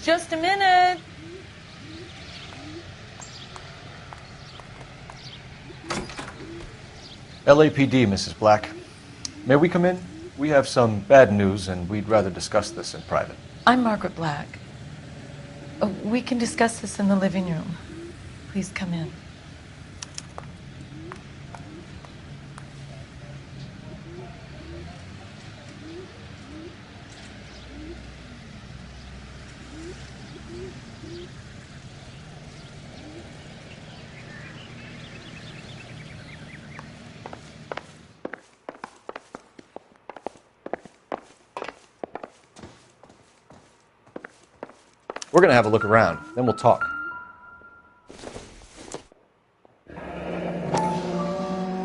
Just a minute. LAPD, Mrs. Black. May we come in? We have some bad news, and we'd rather discuss this in private. I'm Margaret Black. We can discuss this in the living room. Please come in. We're going to have a look around, then we'll talk.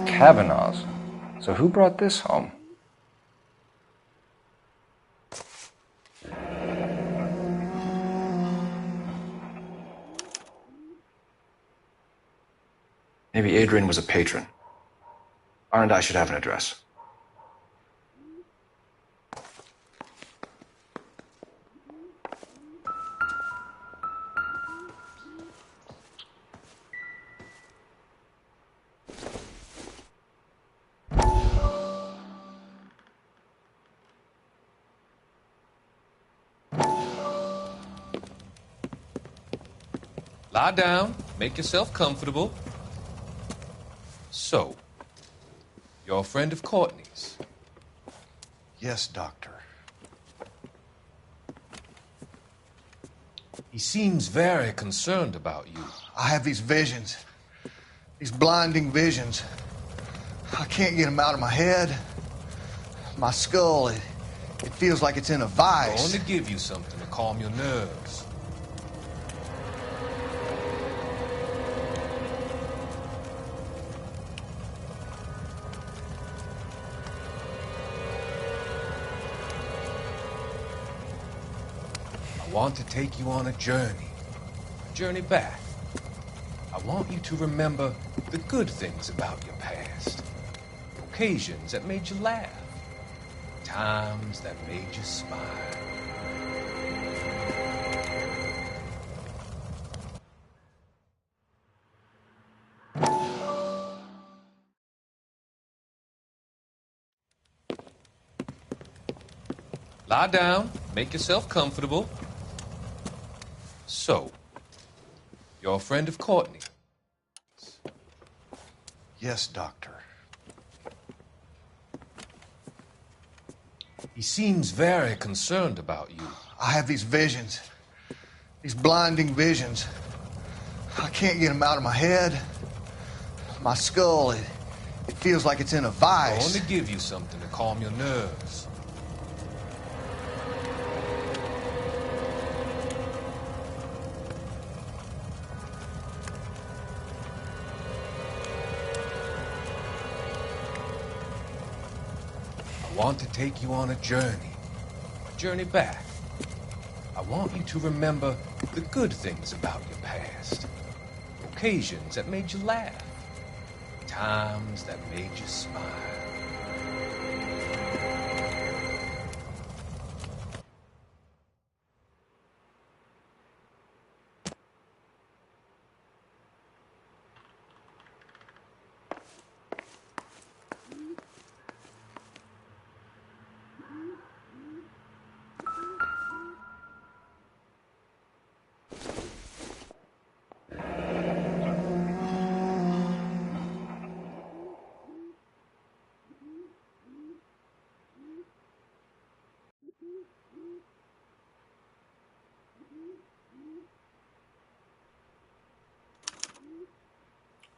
Kavanaugh's. So who brought this home? Maybe Adrian was a patron. R&I should have an address. Lie down, make yourself comfortable. So, you're a friend of Courtney's? Yes, Doctor. He seems very concerned about you. I have these visions. These blinding visions. I can't get them out of my head. My skull, it feels like it's in a vice. I want to give you something to calm your nerves. I want to take you on a journey back. I want you to remember the good things about your past, occasions that made you laugh, times that made you smile. Lie down, make yourself comfortable. So, you're a friend of Courtney? Yes, Doctor. He seems very concerned about you. I have these visions. These blinding visions. I can't get them out of my head. My skull, it feels like it's in a I vice. want to give you something to calm your nerves. I want to take you on a journey back. I want you to remember the good things about your past, occasions that made you laugh, times that made you smile.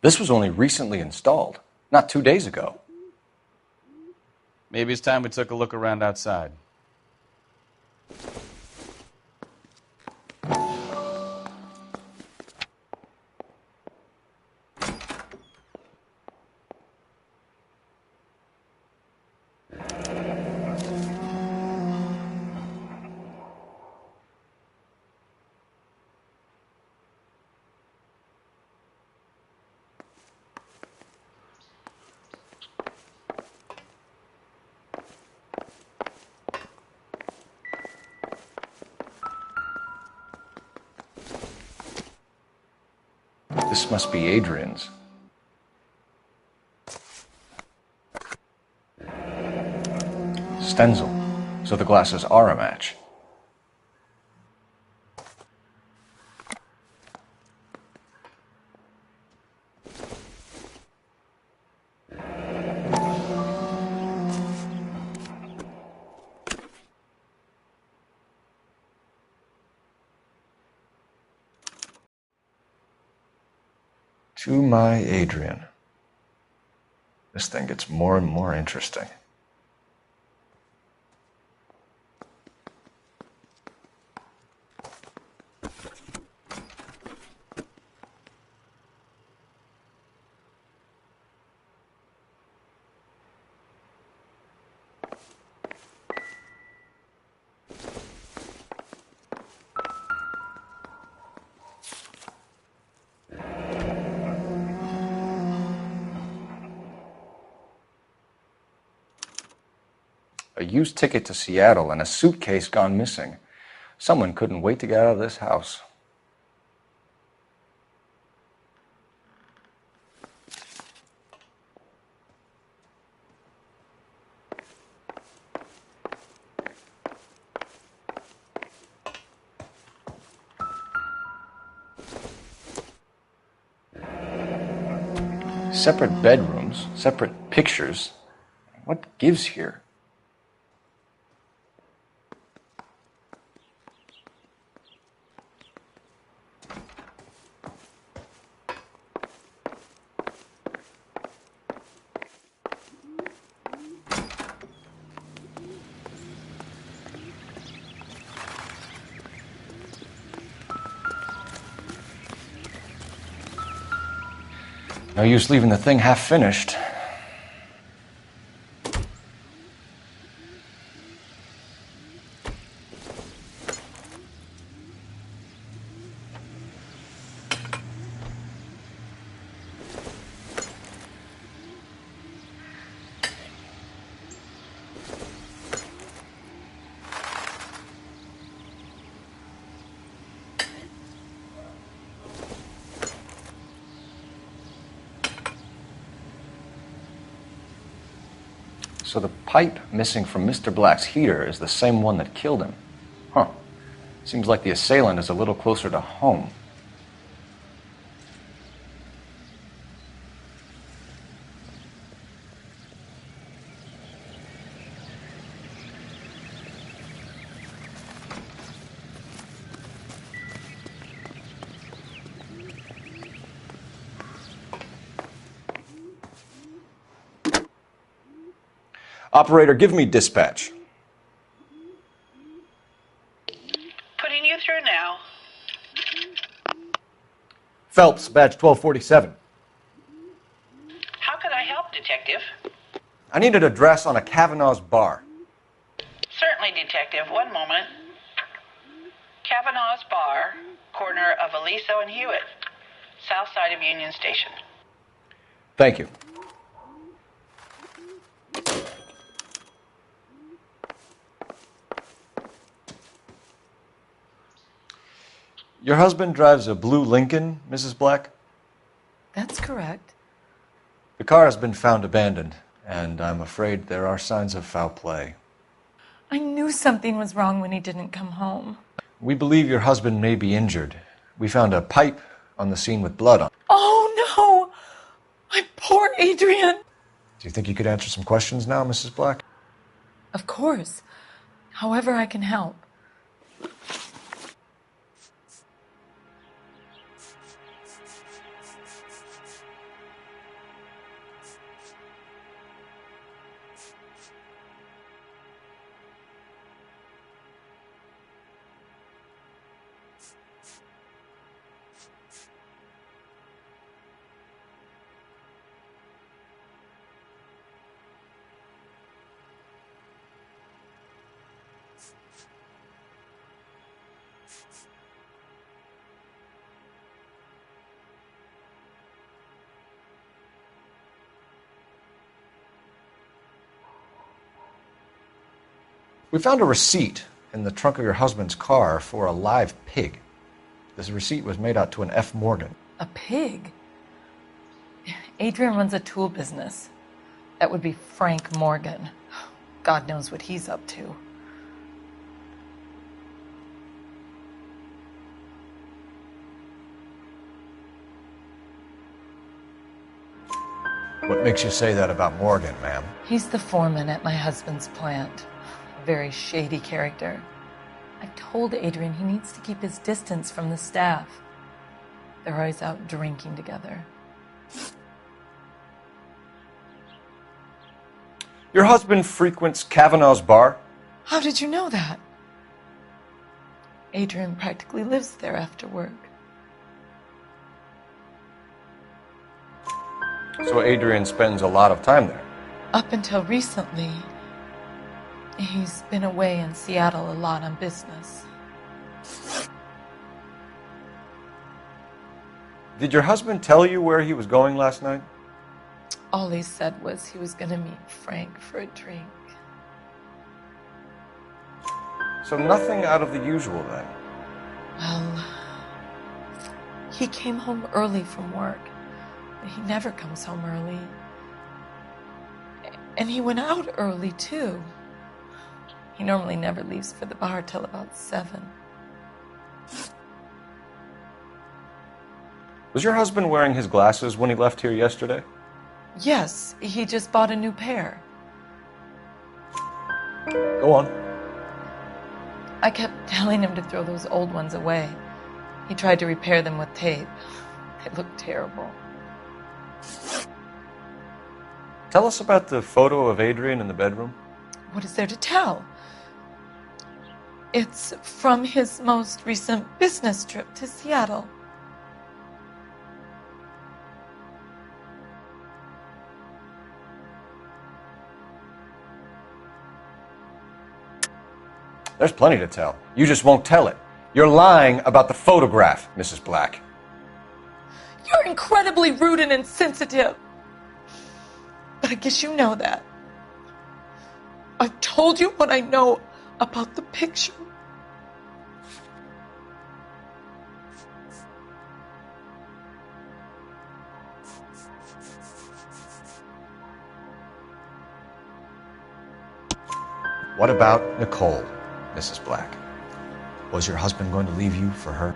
This was only recently installed, not 2 days ago. Maybe it's time we took a look around outside. This must be Adrian's. Stenzel. So the glasses are a match. To my Adrian. This thing gets more and more interesting. A used ticket to Seattle and a suitcase gone missing. Someone couldn't wait to get out of this house. Separate bedrooms, separate pictures. What gives here? No use leaving the thing half finished. So the pipe missing from Mr. Black's heater is the same one that killed him. Huh. Seems like the assailant is a little closer to home. Operator, give me dispatch. Putting you through now. Phelps, badge 1247. How can I help, Detective? I need an address on a Kavanaugh's bar. Certainly, Detective. One moment. Kavanaugh's Bar, corner of Aliso and Hewitt, south side of Union Station. Thank you. Your husband drives a blue Lincoln, Mrs. Black? That's correct. The car has been found abandoned, and I'm afraid there are signs of foul play. I knew something was wrong when he didn't come home. We believe your husband may be injured. We found a pipe on the scene with blood on it. Oh, no! My poor Adrian! Do you think you could answer some questions now, Mrs. Black? Of course. However I can help. We found a receipt in the trunk of your husband's car for a live pig. This receipt was made out to an F. Morgan. A pig? Adrian runs a tool business. That would be Frank Morgan. God knows what he's up to. What makes you say that about Morgan, ma'am? He's the foreman at my husband's plant. A very shady character. I've told Adrian he needs to keep his distance from the staff. They're always out drinking together. Your husband frequents Kavanaugh's bar? How did you know that? Adrian practically lives there after work. So Adrian spends a lot of time there. Up until recently, he's been away in Seattle a lot on business. Did your husband tell you where he was going last night? All he said was he was going to meet Frank for a drink. So nothing out of the usual then. Well, he came home early from work. He never comes home early. And he went out early, too. He normally never leaves for the bar till about 7. Was your husband wearing his glasses when he left here yesterday? Yes, he just bought a new pair. Go on. I kept telling him to throw those old ones away. He tried to repair them with tape. They looked terrible. Tell us about the photo of Adrian in the bedroom. What is there to tell? It's from his most recent business trip to Seattle. There's plenty to tell. You just won't tell it. You're lying about the photograph, Mrs. Black. You're incredibly rude and insensitive. But I guess you know that. I've told you what I know about the picture. What about Nicole, Mrs. Black? Was your husband going to leave you for her?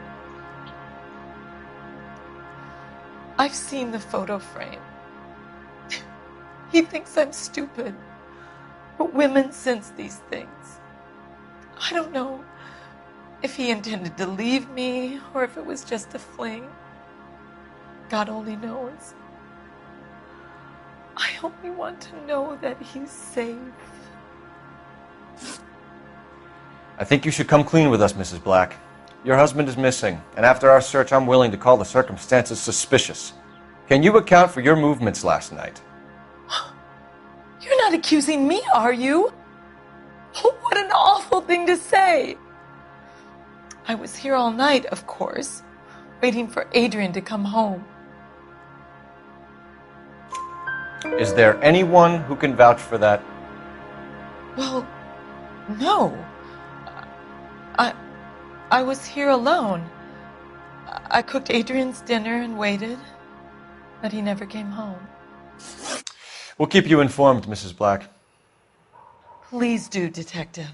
I've seen the photo frame. He thinks I'm stupid. But women sense these things. I don't know if he intended to leave me or if it was just a fling. God only knows. I only want to know that he's safe. I think you should come clean with us, Mrs. Black. Your husband is missing, and after our search, I'm willing to call the circumstances suspicious. Can you account for your movements last night? You're not accusing me, are you? Oh, what an awful thing to say. I was here all night, of course, waiting for Adrian to come home. Is there anyone who can vouch for that? Well, no. I was here alone. I cooked Adrian's dinner and waited, but he never came home. We'll keep you informed, Mrs. Black. Please do, Detective.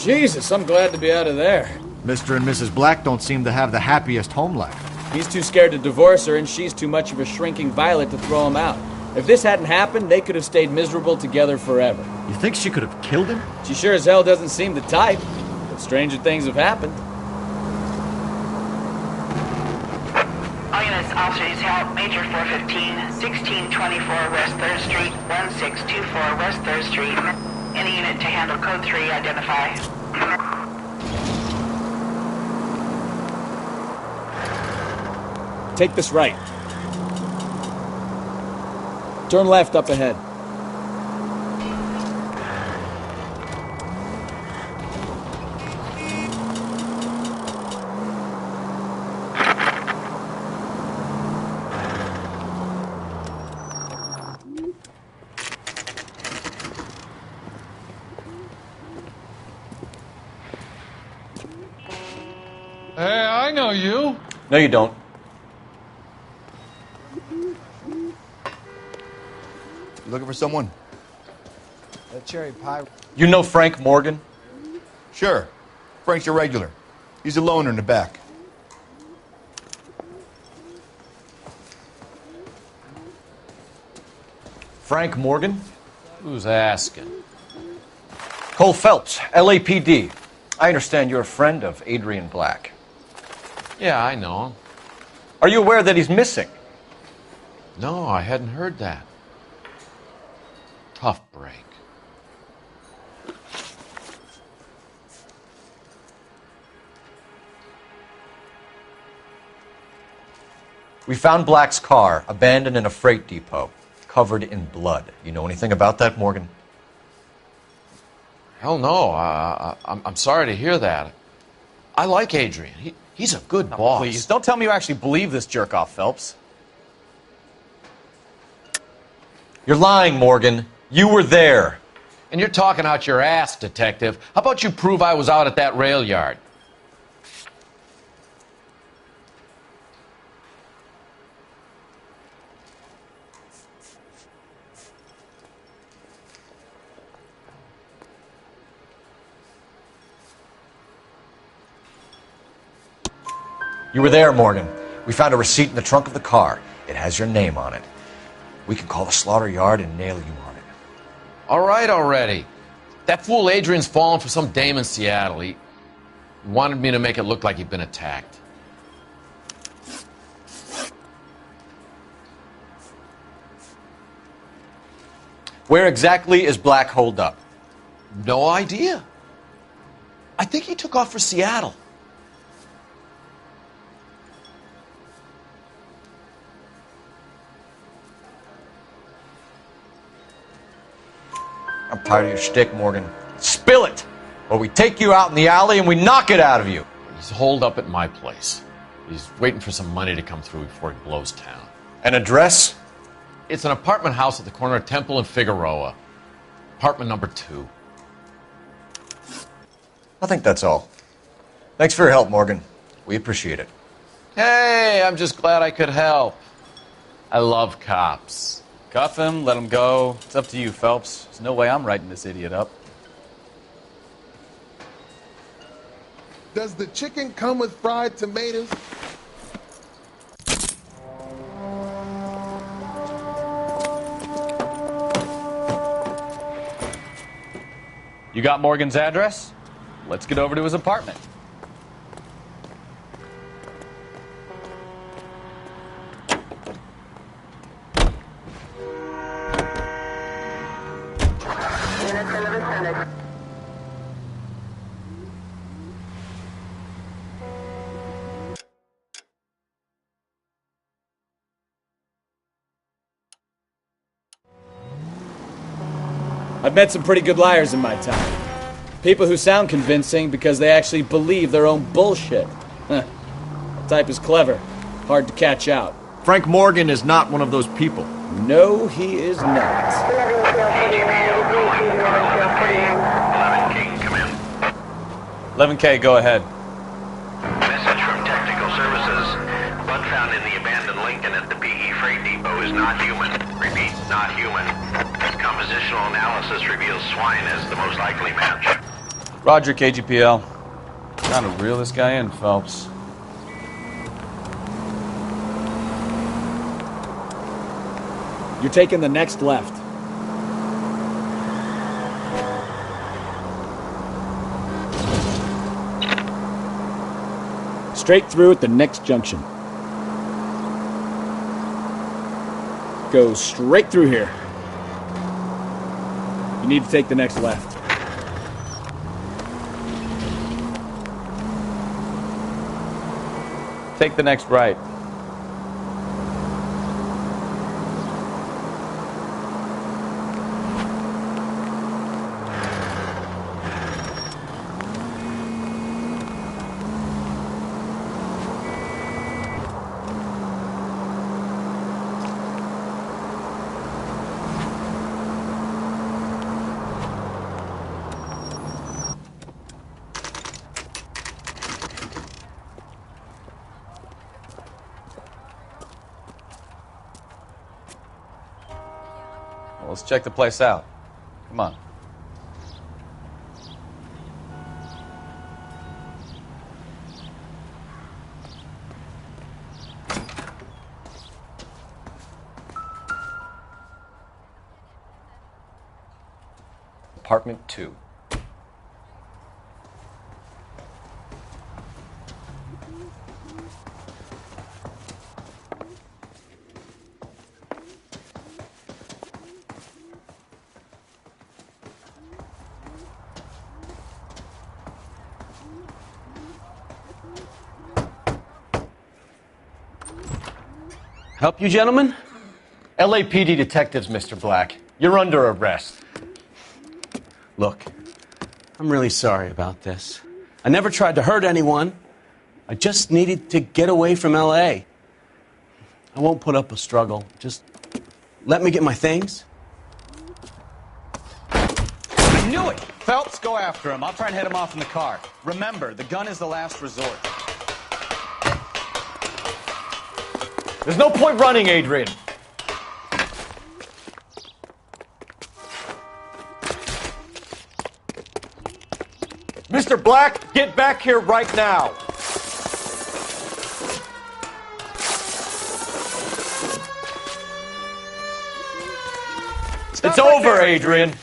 Jesus, I'm glad to be out of there. Mr. and Mrs. Black don't seem to have the happiest home life. He's too scared to divorce her, and she's too much of a shrinking violet to throw him out. If this hadn't happened, they could have stayed miserable together forever. You think she could have killed him? She sure as hell doesn't seem the type, but stranger things have happened. All units, officers help. Major 415, 1624 West 3rd Street, 1624 West 3rd Street. Any unit to handle code 3, identify. Take this right. Turn left up ahead. Hey, I know you. No, you don't. You looking for someone? That cherry pie. You know Frank Morgan? Sure. Frank's your regular. He's a loner in the back. Frank Morgan? Who's asking? Cole Phelps, LAPD. I understand you're a friend of Adrian Black. Yeah, I know him. Are you aware that he's missing? No, I hadn't heard that. Tough break. We found Black's car abandoned in a freight depot, covered in blood. You know anything about that, Morgan? Hell no. I'm sorry to hear that. I like Adrian. He's a good boss. Please, don't tell me you actually believe this jerk-off, Phelps. You're lying, Morgan. You were there. And you're talking out your ass, detective. How about you prove I was out at that rail yard? You were there, Morgan. We found a receipt in the trunk of the car. It has your name on it. We can call the slaughter yard and nail you on it. All right already. That fool Adrian's fallen for some dame in Seattle. He wanted me to make it look like he'd been attacked. Where exactly is Black holed up? No idea. I think he took off for Seattle. I'm tired of your shtick, Morgan. Spill it! Or we take you out in the alley and we knock it out of you. He's holed up at my place. He's waiting for some money to come through before he blows town. An address? It's an apartment house at the corner of Temple and Figueroa. Apartment number 2. I think that's all. Thanks for your help, Morgan. We appreciate it. Hey, I'm just glad I could help. I love cops. Cuff him, let him go. It's up to you, Phelps. There's no way I'm writing this idiot up. Does the chicken come with fried tomatoes? You got Morgan's address? Let's get over to his apartment. I've met some pretty good liars in my time. People who sound convincing because they actually believe their own bullshit. That type is clever. Hard to catch out. Frank Morgan is not one of those people. No, he is not. 11K, go ahead. Message from Technical Services. Blood found in the abandoned Lincoln at the PE Freight Depot is not human. Repeat, not human. Compositional analysis reveals swine as the most likely match. Roger, KGPL. Time to reel this guy in, Phelps. You're taking the next left. Straight through at the next junction. Go straight through here. You need to take the next left. Take the next right. Well, let's check the place out. Come on. Apartment 2. Help you, gentlemen? LAPD detectives, Mr. Black. You're under arrest. Look, I'm really sorry about this. I never tried to hurt anyone. I just needed to get away from LA. I won't put up a struggle. Just let me get my things. I knew it! Phelps, go after him. I'll try and head him off in the car. Remember, the gun is the last resort. There's no point running, Adrian. Mr. Black, get back here right now. It's over, Adrian.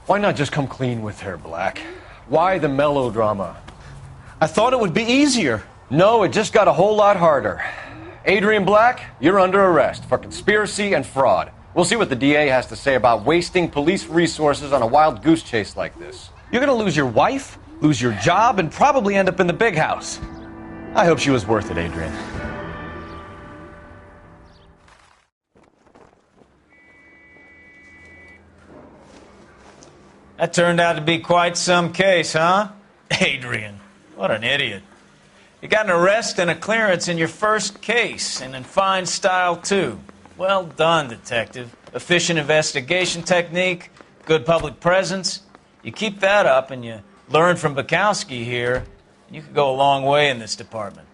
Why not just come clean with her, Black? Why the melodrama? I thought it would be easier. No, it just got a whole lot harder. Adrian Black, you're under arrest for conspiracy and fraud. We'll see what the DA has to say about wasting police resources on a wild goose chase like this. You're gonna lose your wife, lose your job, and probably end up in the big house. I hope she was worth it, Adrian. That turned out to be quite some case, huh? Adrian, what an idiot. You got an arrest and a clearance in your first case, and in fine style, too. Well done, detective. Efficient investigation technique, good public presence. You keep that up and you learn from Bukowski here, you could go a long way in this department.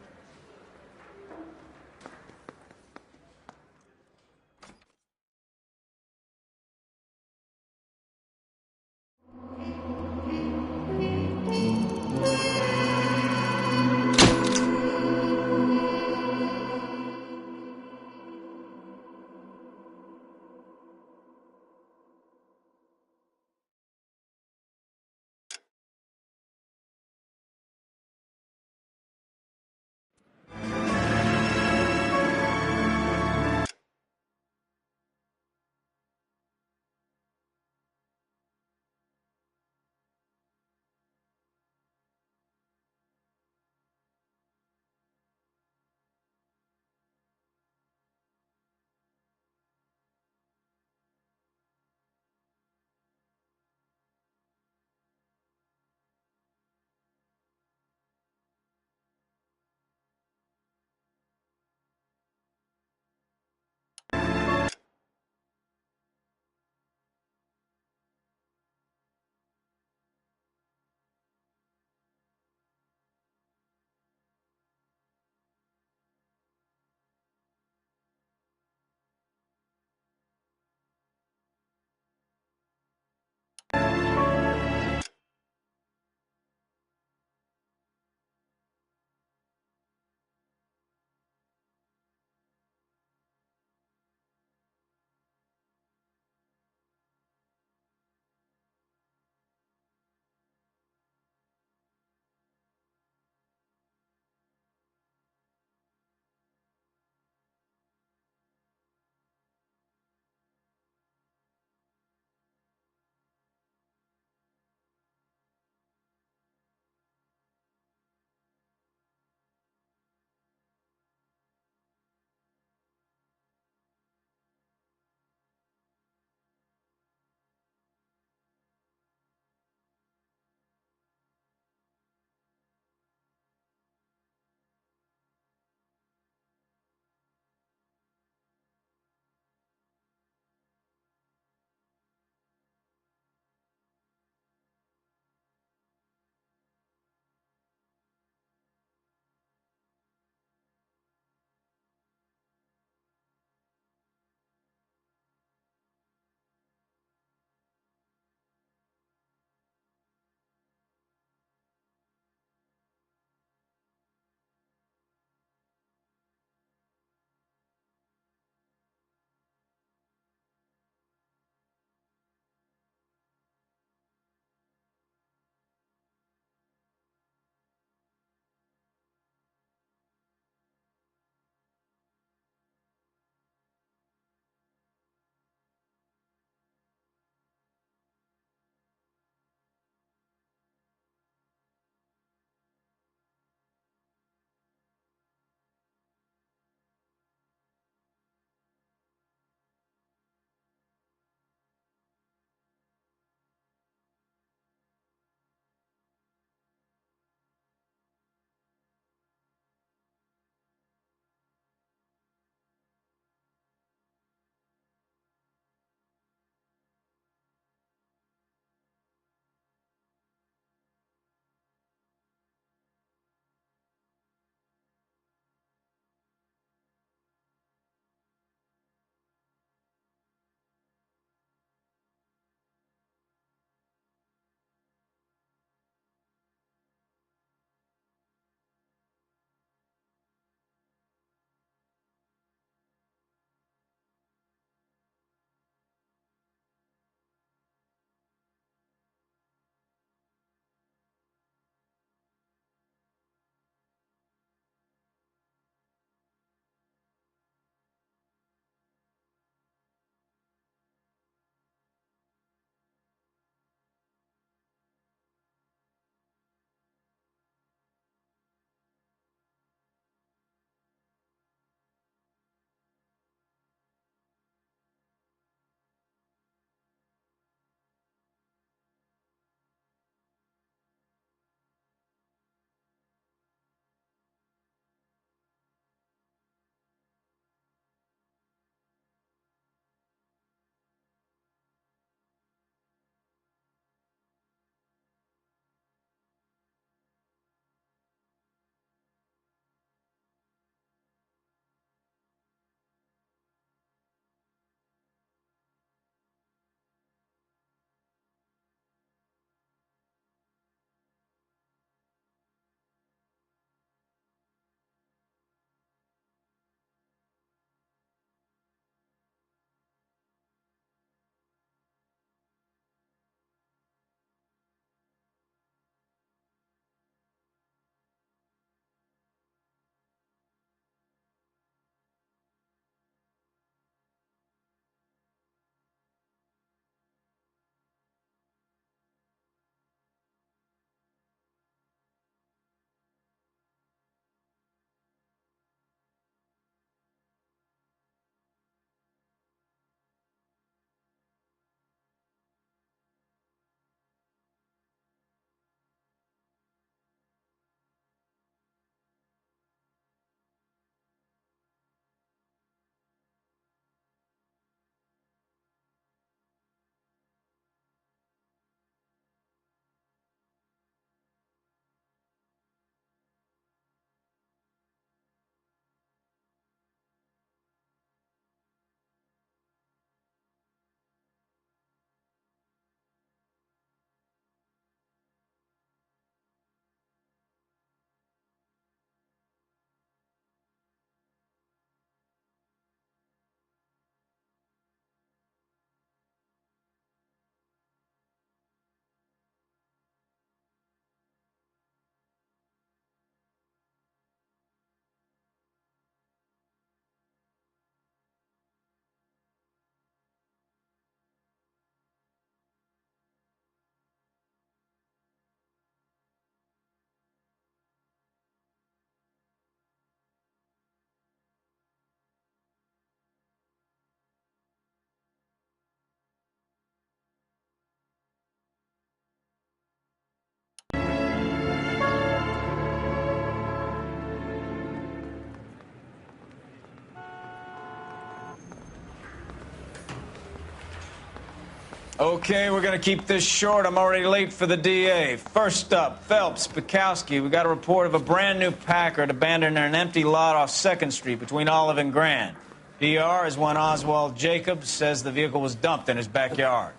Okay, we're gonna keep this short. I'm already late for the DA. First up, Phelps, Bukowski. We got a report of a brand new Packard abandoned in an empty lot off 2nd Street between Olive and Grand. PR is one Oswald Jacobs says the vehicle was dumped in his backyard.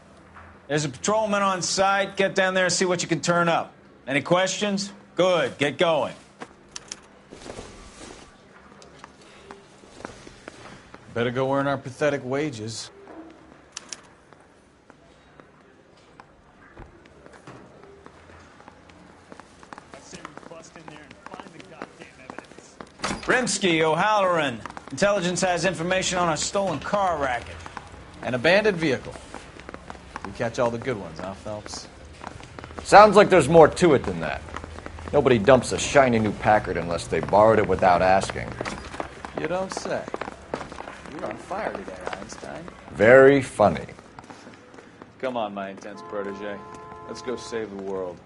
There's a patrolman on site. Get down there and see what you can turn up. Any questions? Good, get going. Better go earn our pathetic wages. Rimsky, O'Halloran. Intelligence has information on a stolen car racket. An abandoned vehicle. We catch all the good ones, huh, Phelps? Sounds like there's more to it than that. Nobody dumps a shiny new Packard unless they borrowed it without asking. You don't say. You're on fire today, Einstein. Very funny. Come on, my intense protege. Let's go save the world.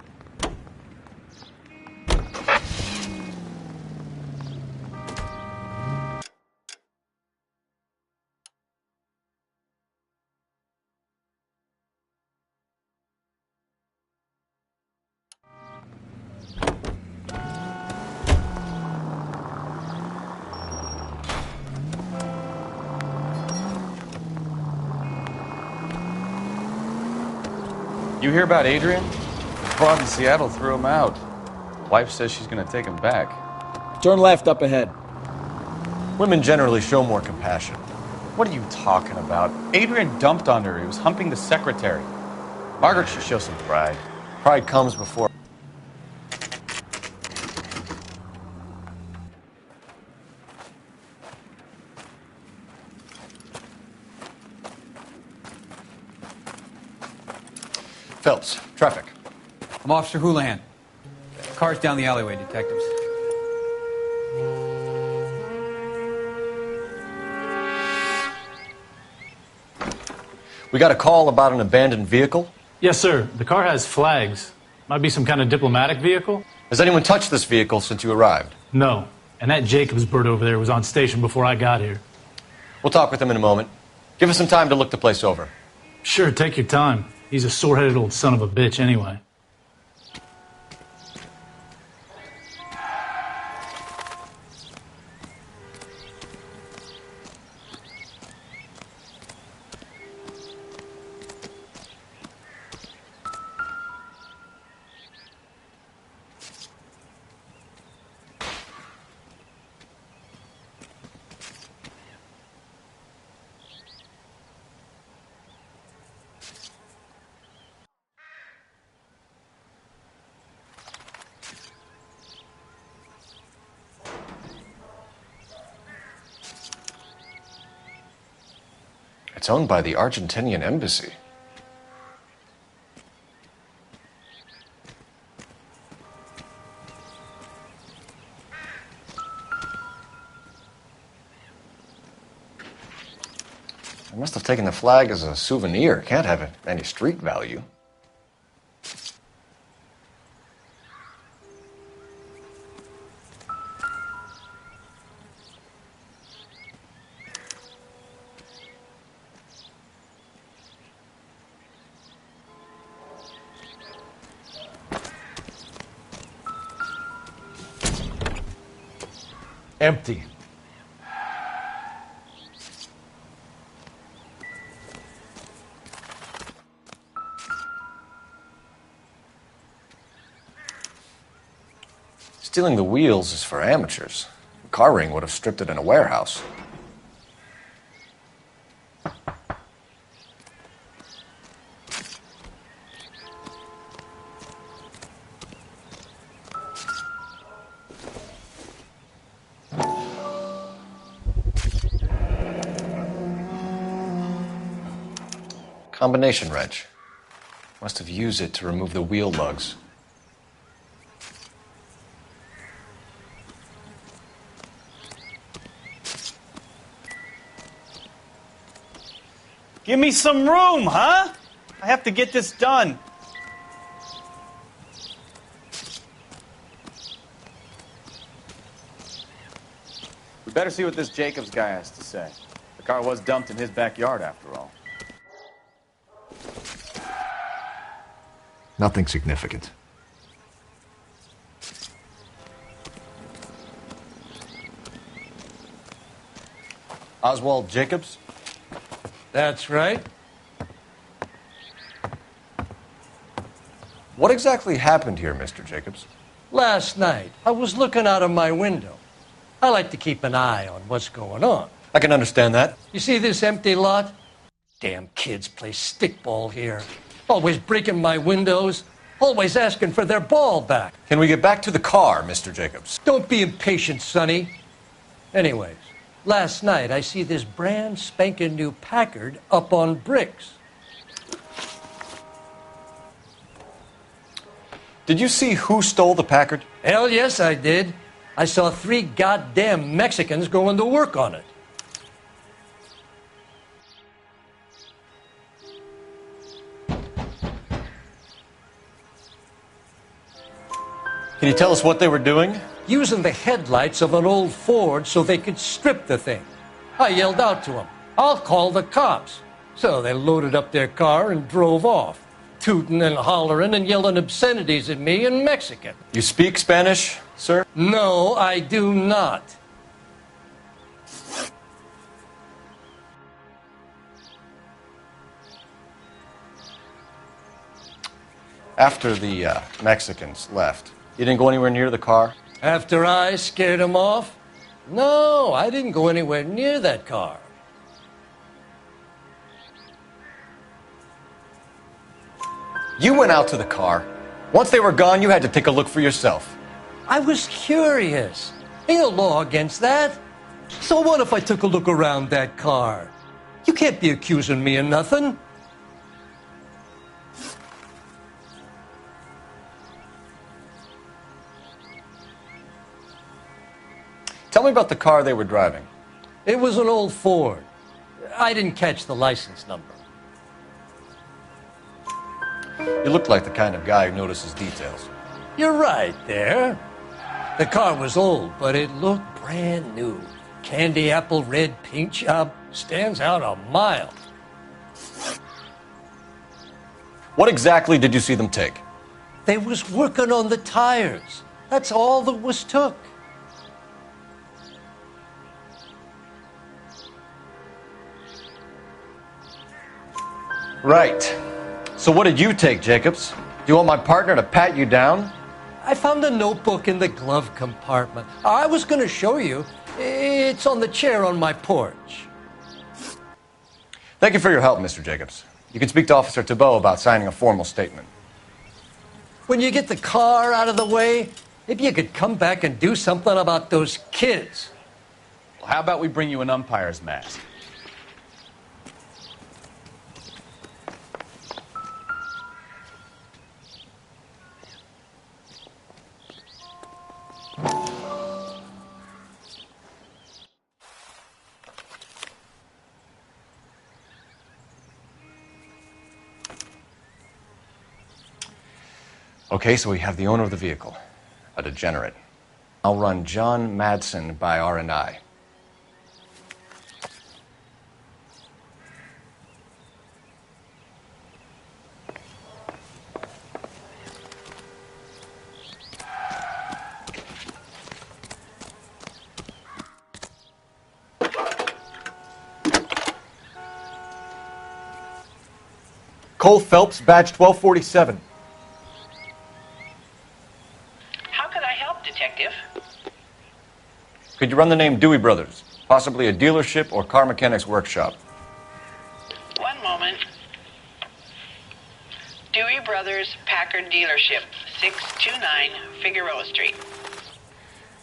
You hear about Adrian? The broad in Seattle threw him out. Wife says she's going to take him back. Turn left up ahead. Women generally show more compassion. What are you talking about? Adrian dumped on her. He was humping the secretary. Margaret should show some pride. Pride comes before... Phelps, traffic. I'm Officer Houlihan. Car's down the alleyway, detectives. We got a call about an abandoned vehicle? Yes, sir. The car has flags. Might be some kind of diplomatic vehicle. Has anyone touched this vehicle since you arrived? No. And that Jacobs bird over there was on station before I got here. We'll talk with him in a moment. Give us some time to look the place over. Sure, take your time. He's a sore-headed old son of a bitch anyway. It's owned by the Argentinian embassy. They must have taken the flag as a souvenir. Can't have any street value. Empty. Stealing the wheels is for amateurs. A car ring would have stripped it in a warehouse. Combination wrench. Must have used it to remove the wheel lugs. Give me some room, huh? I have to get this done. We better see what this Jacobs guy has to say. The car was dumped in his backyard, after all. Nothing significant. Oswald Jacobs? That's right. What exactly happened here, Mr. Jacobs? Last night, I was looking out of my window. I like to keep an eye on what's going on. I can understand that. You see this empty lot? Damn kids play stickball here. Always breaking my windows. Always asking for their ball back. Can we get back to the car, Mr. Jacobs? Don't be impatient, Sonny. Anyways, last night I see this brand spanking new Packard up on bricks. Did you see who stole the Packard? Hell yes, I did. I saw 3 goddamn Mexicans going to work on it. Can you tell us what they were doing? Using the headlights of an old Ford so they could strip the thing. I yelled out to them, "I'll call the cops." So they loaded up their car and drove off, tooting and hollering and yelling obscenities at me in Mexican. You speak Spanish, sir? No, I do not. After the Mexicans left, you didn't go anywhere near the car? After I scared them off? No, I didn't go anywhere near that car. You went out to the car. Once they were gone, you had to take a look for yourself. I was curious. Ain't no law against that. So what if I took a look around that car? You can't be accusing me of nothing. Tell me about the car they were driving. It was an old Ford. I didn't catch the license number. You look like the kind of guy who notices details. You're right there. The car was old, but it looked brand new. Candy apple red paint job stands out a mile. What exactly did you see them take? They was working on the tires. That's all that was took. Right. So what did you take, Jacobs? Do you want my partner to pat you down? I found a notebook in the glove compartment. I was going to show you. It's on the chair on my porch. Thank you for your help, Mr. Jacobs. You can speak to Officer Thibault about signing a formal statement. When you get the car out of the way, maybe you could come back and do something about those kids. Well, how about we bring you an umpire's mask? Okay, so we have the owner of the vehicle, a degenerate. I'll run John Madsen by R&I. Cole Phelps, badge 1247. How could I help, Detective? Could you run the name Dewey Brothers? Possibly a dealership or car mechanics workshop. One moment. Dewey Brothers Packard Dealership, 629 Figueroa Street.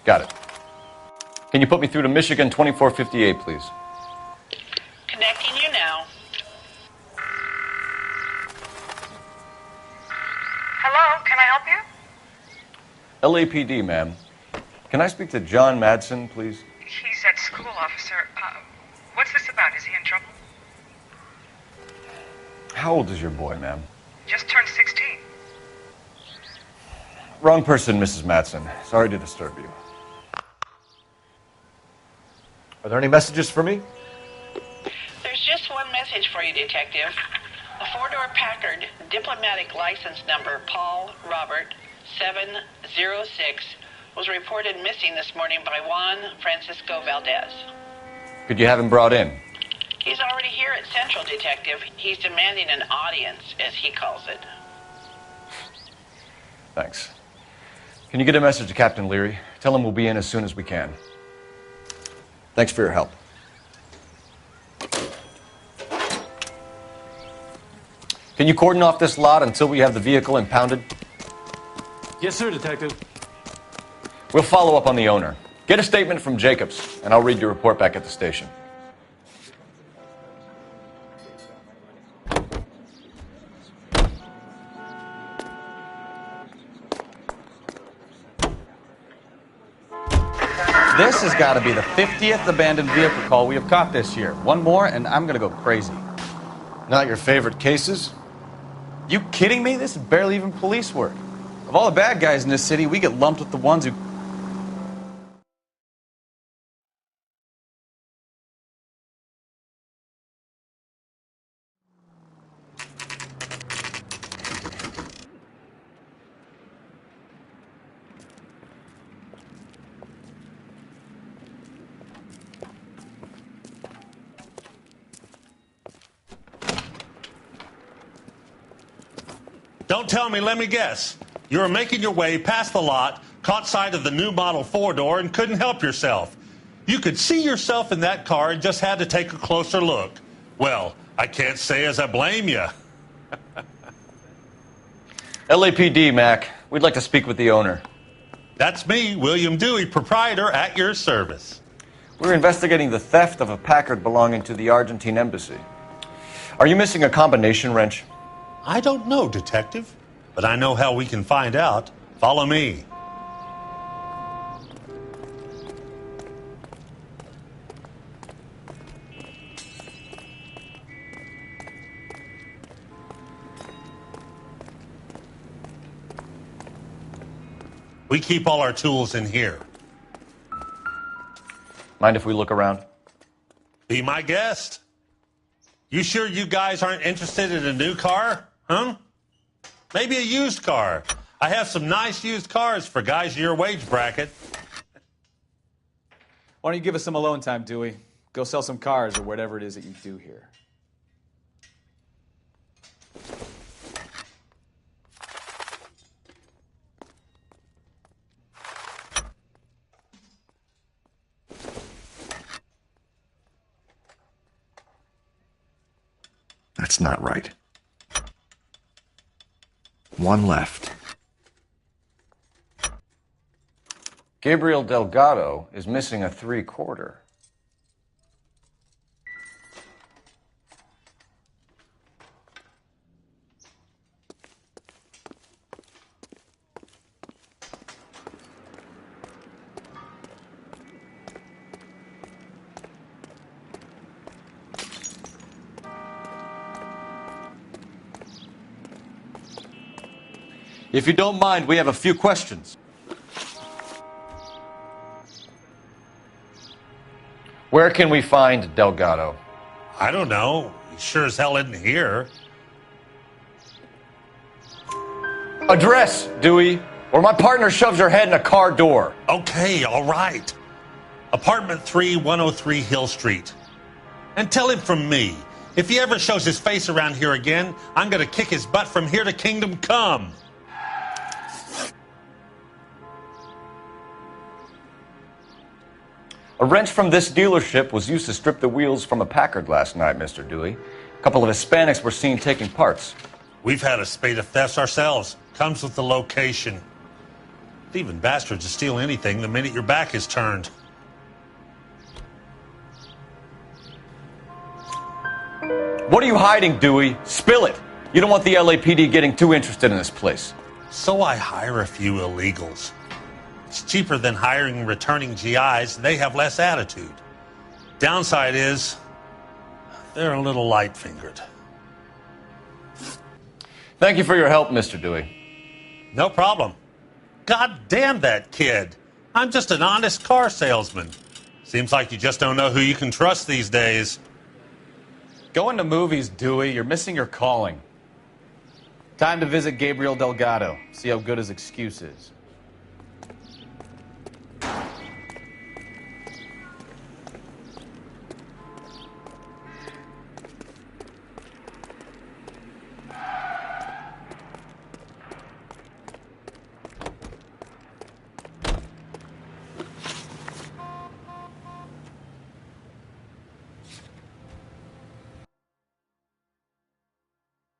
Got it. Can you put me through to Michigan 2458, please? Connecting you now. Hello, can I help you? LAPD, ma'am. Can I speak to John Madsen, please? He's at school, officer. What's this about? Is he in trouble? How old is your boy, ma'am? Just turned 16. Wrong person, Mrs. Madsen. Sorry to disturb you. Are there any messages for me? There's just one message for you, Detective. A four-door Packard, diplomatic license number Paul Robert 706, was reported missing this morning by Juan Francisco Valdez. Could you have him brought in? He's already here at Central, Detective. He's demanding an audience, as he calls it. Thanks. Can you get a message to Captain Leary? Tell him we'll be in as soon as we can. Thanks for your help. Can you cordon off this lot until we have the vehicle impounded? Yes, sir, Detective. We'll follow up on the owner. Get a statement from Jacobs, and I'll read your report back at the station. This has got to be the 50th abandoned vehicle call we have caught this year. One more, and I'm going to go crazy. Not your favorite cases? You kidding me? This is barely even police work. Of all the bad guys in this city, we get lumped with the ones who... Don't tell me, let me guess. You were making your way past the lot, caught sight of the new model four-door, and couldn't help yourself. You could see yourself in that car and just had to take a closer look. Well, I can't say as I blame you. LAPD, Mac. We'd like to speak with the owner. That's me, William Dewey, proprietor, at your service. We're investigating the theft of a Packard belonging to the Argentine embassy. Are you missing a combination wrench? I don't know, Detective, but I know how we can find out. Follow me. We keep all our tools in here. Mind if we look around? Be my guest. You sure you guys aren't interested in a new car? Huh? Maybe a used car. I have some nice used cars for guys in your wage bracket. Why don't you give us some alone time, Dewey? Go sell some cars or whatever it is that you do here. That's not right. One left. Gabriel Delgado is missing a 3/4. If you don't mind, we have a few questions. Where can we find Delgado? I don't know. He sure as hell isn't here. Address, Dewey, or my partner shoves her head in a car door. Okay, all right. Apartment 3, 103 Hill Street. And tell him from me, if he ever shows his face around here again, I'm going to kick his butt from here to Kingdom Come. A wrench from this dealership was used to strip the wheels from a Packard last night, Mr. Dewey. A couple of Hispanics were seen taking parts. We've had a spate of thefts ourselves. Comes with the location. Thieving bastards will steal anything the minute your back is turned. What are you hiding, Dewey? Spill it. You don't want the LAPD getting too interested in this place. So I hire a few illegals. It's cheaper than hiring returning GIs, and they have less attitude. Downside is, they're a little light-fingered. Thank you for your help, Mr. Dewey. No problem. God damn that kid. I'm just an honest car salesman. Seems like you just don't know who you can trust these days. Going to movies, Dewey. You're missing your calling. Time to visit Gabriel Delgado. See how good his excuse is.